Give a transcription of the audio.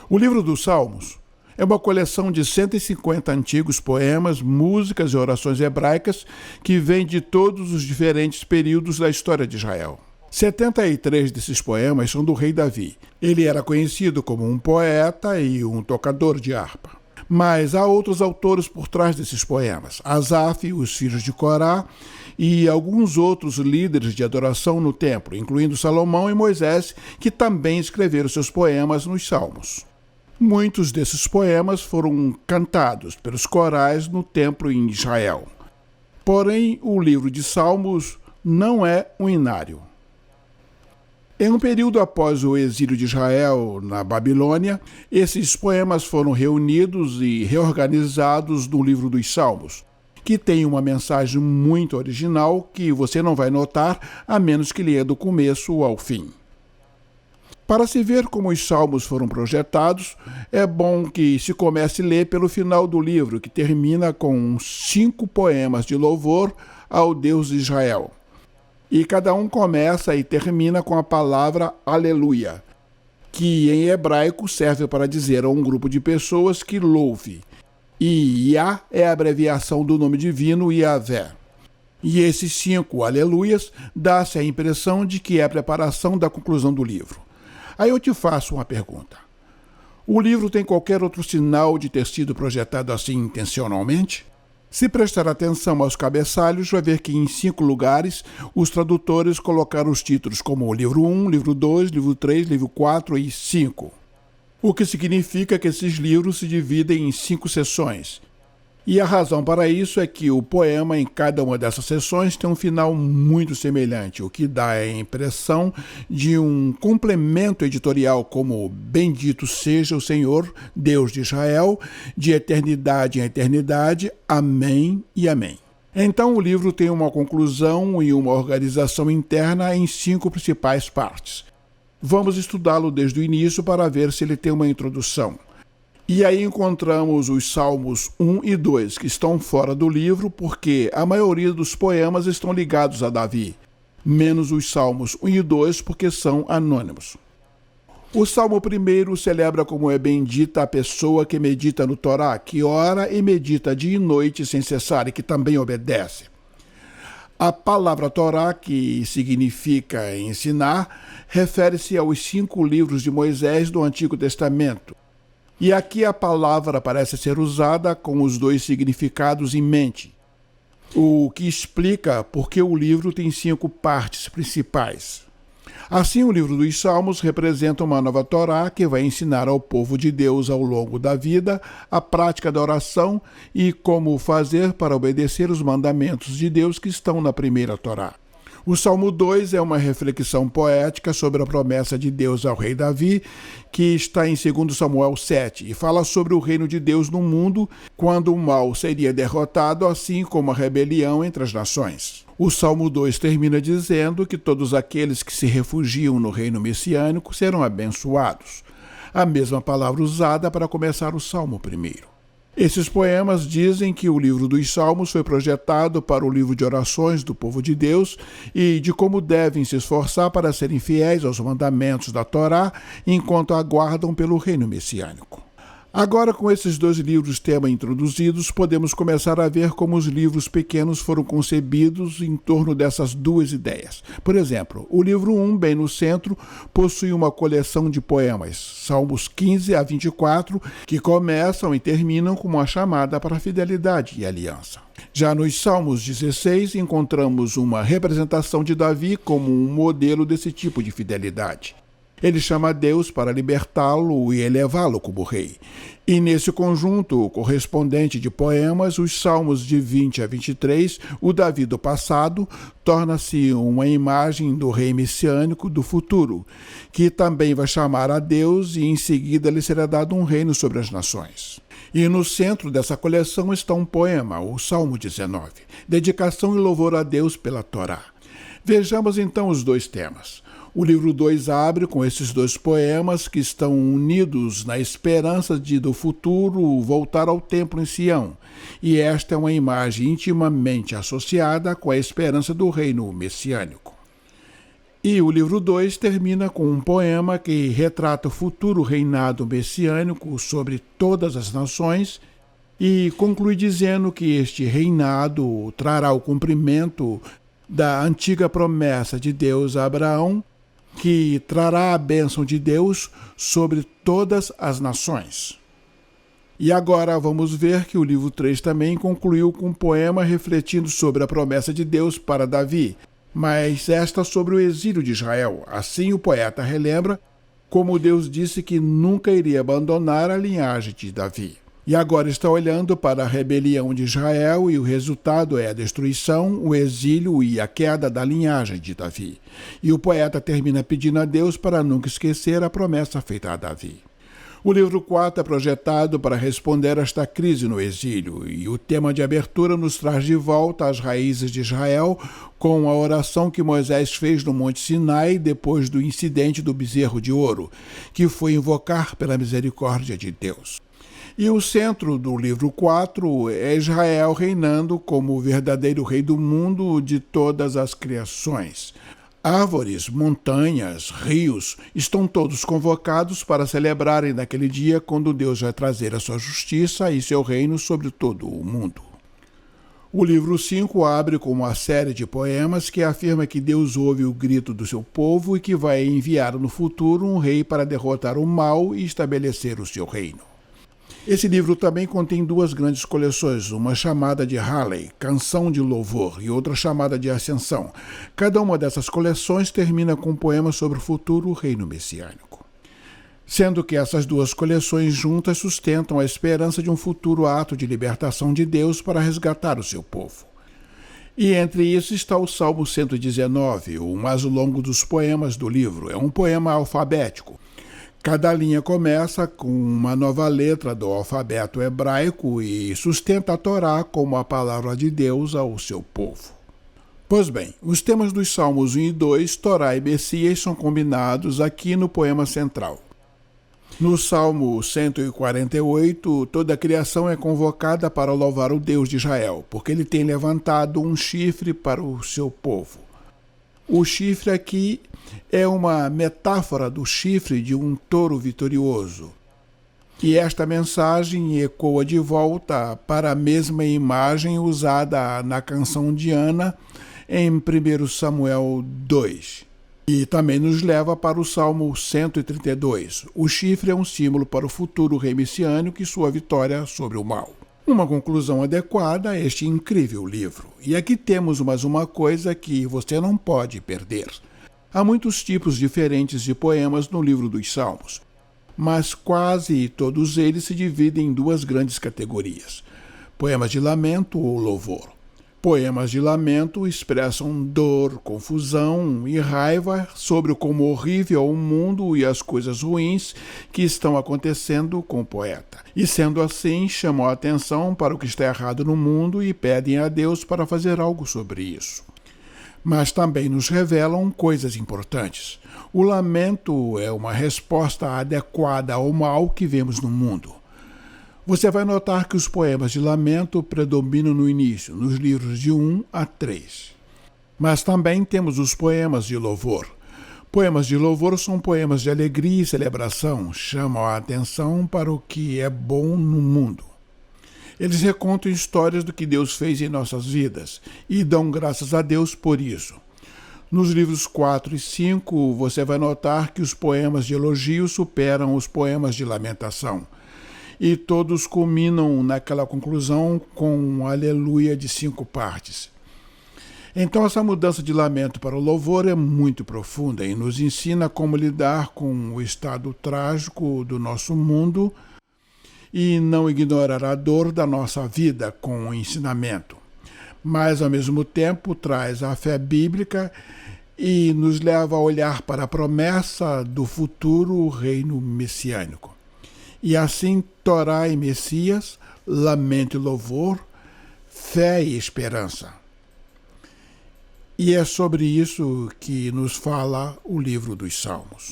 O livro dos Salmos é uma coleção de 150 antigos poemas, músicas e orações hebraicas que vêm de todos os diferentes períodos da história de Israel. 73 desses poemas são do rei Davi. Ele era conhecido como um poeta e um tocador de harpa. Mas há outros autores por trás desses poemas. Asaf, os filhos de Corá e alguns outros líderes de adoração no templo, incluindo Salomão e Moisés, que também escreveram seus poemas nos Salmos. Muitos desses poemas foram cantados pelos corais no templo em Israel. Porém, o livro de Salmos não é um inário. Em um período após o exílio de Israel na Babilônia, esses poemas foram reunidos e reorganizados no livro dos Salmos, que tem uma mensagem muito original que você não vai notar a menos que leia do começo ao fim. Para se ver como os salmos foram projetados, é bom que se comece a ler pelo final do livro, que termina com 5 poemas de louvor ao Deus de Israel. E cada um começa e termina com a palavra aleluia, que em hebraico serve para dizer a um grupo de pessoas que louve. E Yah é a abreviação do nome divino Yahvé. E esses 5 aleluias dá-se a impressão de que é a preparação da conclusão do livro. Aí eu te faço uma pergunta. O livro tem qualquer outro sinal de ter sido projetado assim intencionalmente? Se prestar atenção aos cabeçalhos, vai ver que em 5 lugares os tradutores colocaram os títulos como livro 1, livro 2, livro 3, livro 4 e 5. O que significa que esses livros se dividem em 5 seções. E a razão para isso é que o poema em cada uma dessas seções tem um final muito semelhante, o que dá a impressão de um complemento editorial como Bendito seja o Senhor, Deus de Israel, de eternidade em eternidade, amém e amém. Então o livro tem uma conclusão e uma organização interna em 5 principais partes. Vamos estudá-lo desde o início para ver se ele tem uma introdução. E aí encontramos os Salmos 1 e 2, que estão fora do livro porque a maioria dos poemas estão ligados a Davi, menos os Salmos 1 e 2 porque são anônimos. O Salmo 1 celebra como é bendita a pessoa que medita no Torá, que ora e medita dia e noite sem cessar e que também obedece. A palavra Torá, que significa ensinar, refere-se aos 5 livros de Moisés do Antigo Testamento. E aqui a palavra parece ser usada com os 2 significados em mente, o que explica por que o livro tem 5 partes principais. Assim, o livro dos Salmos representa uma nova Torá que vai ensinar ao povo de Deus ao longo da vida a prática da oração e como fazer para obedecer os mandamentos de Deus que estão na primeira Torá. O Salmo 2 é uma reflexão poética sobre a promessa de Deus ao rei Davi, que está em 2 Samuel 7, e fala sobre o reino de Deus no mundo, quando o mal seria derrotado, assim como a rebelião entre as nações. O Salmo 2 termina dizendo que todos aqueles que se refugiam no reino messiânico serão abençoados, a mesma palavra usada para começar o Salmo 1. Esses poemas dizem que o livro dos Salmos foi projetado para o livro de orações do povo de Deus e de como devem se esforçar para serem fiéis aos mandamentos da Torá enquanto aguardam pelo reino messiânico. Agora, com esses 2 livros tema introduzidos, podemos começar a ver como os livros pequenos foram concebidos em torno dessas 2 ideias. Por exemplo, o livro 1, bem no centro, possui uma coleção de poemas, Salmos 15 a 24, que começam e terminam com uma chamada para a fidelidade e aliança. Já nos Salmos 16, encontramos uma representação de Davi como um modelo desse tipo de fidelidade. Ele chama Deus para libertá-lo e elevá-lo como rei. E nesse conjunto correspondente de poemas, os Salmos de 20 a 23, o Davi do passado torna-se uma imagem do rei messiânico do futuro, que também vai chamar a Deus e em seguida lhe será dado um reino sobre as nações. E no centro dessa coleção está um poema, o Salmo 19, dedicação e louvor a Deus pela Torá. Vejamos então os 2 temas. O livro 2 abre com esses 2 poemas que estão unidos na esperança de, do futuro, voltar ao templo em Sião. E esta é uma imagem intimamente associada com a esperança do reino messiânico. E o livro 2 termina com um poema que retrata o futuro reinado messiânico sobre todas as nações e conclui dizendo que este reinado trará o cumprimento da antiga promessa de Deus a Abraão, que trará a bênção de Deus sobre todas as nações. E agora vamos ver que o livro 3 também concluiu com um poema refletindo sobre a promessa de Deus para Davi, mas esta sobre o exílio de Israel. Assim o poeta relembra como Deus disse que nunca iria abandonar a linhagem de Davi. E agora está olhando para a rebelião de Israel e o resultado é a destruição, o exílio e a queda da linhagem de Davi. E o poeta termina pedindo a Deus para nunca esquecer a promessa feita a Davi. O livro 4 é projetado para responder a esta crise no exílio, e o tema de abertura nos traz de volta às raízes de Israel com a oração que Moisés fez no Monte Sinai depois do incidente do bezerro de ouro, que foi invocar pela misericórdia de Deus. E o centro do livro 4 é Israel reinando como o verdadeiro rei do mundo de todas as criações. Árvores, montanhas, rios estão todos convocados para celebrarem naquele dia quando Deus vai trazer a sua justiça e seu reino sobre todo o mundo. O livro 5 abre com uma série de poemas que afirma que Deus ouve o grito do seu povo e que vai enviar no futuro um rei para derrotar o mal e estabelecer o seu reino. Esse livro também contém duas grandes coleções, uma chamada de Hallel, Canção de Louvor, e outra chamada de Ascensão. Cada uma dessas coleções termina com um poema sobre o futuro reino messiânico. Sendo que essas duas coleções juntas sustentam a esperança de um futuro ato de libertação de Deus para resgatar o seu povo. E entre isso está o Salmo 119, o mais longo dos poemas do livro. É um poema alfabético. Cada linha começa com uma nova letra do alfabeto hebraico e sustenta a Torá como a palavra de Deus ao seu povo. Pois bem, os temas dos Salmos 1 e 2, Torá e Messias, são combinados aqui no poema central. No Salmo 148, toda a criação é convocada para louvar o Deus de Israel, porque ele tem levantado um chifre para o seu povo. O chifre aqui é uma metáfora do chifre de um touro vitorioso. E esta mensagem ecoa de volta para a mesma imagem usada na canção de Ana em 1 Samuel 2. E também nos leva para o Salmo 132. O chifre é um símbolo para o futuro rei messiânico e sua vitória sobre o mal. Uma conclusão adequada a este incrível livro. E aqui temos mais uma coisa que você não pode perder. Há muitos tipos diferentes de poemas no livro dos Salmos, mas quase todos eles se dividem em duas grandes categorias: poemas de lamento ou louvor. Poemas de lamento expressam dor, confusão e raiva sobre como horrível é o mundo e as coisas ruins que estão acontecendo com o poeta. E sendo assim, chamam a atenção para o que está errado no mundo e pedem a Deus para fazer algo sobre isso. Mas também nos revelam coisas importantes. O lamento é uma resposta adequada ao mal que vemos no mundo. Você vai notar que os poemas de lamento predominam no início, nos livros de 1 a 3. Mas também temos os poemas de louvor. Poemas de louvor são poemas de alegria e celebração, chamam a atenção para o que é bom no mundo. Eles recontam histórias do que Deus fez em nossas vidas e dão graças a Deus por isso. Nos livros 4 e 5, você vai notar que os poemas de elogio superam os poemas de lamentação. E todos culminam naquela conclusão com um aleluia de 5 partes. Então essa mudança de lamento para o louvor é muito profunda e nos ensina como lidar com o estado trágico do nosso mundo e não ignorar a dor da nossa vida com o ensinamento. Mas ao mesmo tempo traz a fé bíblica e nos leva a olhar para a promessa do futuro reino messiânico. E assim, Torá e Messias, lamento e louvor, fé e esperança. E é sobre isso que nos fala o livro dos Salmos.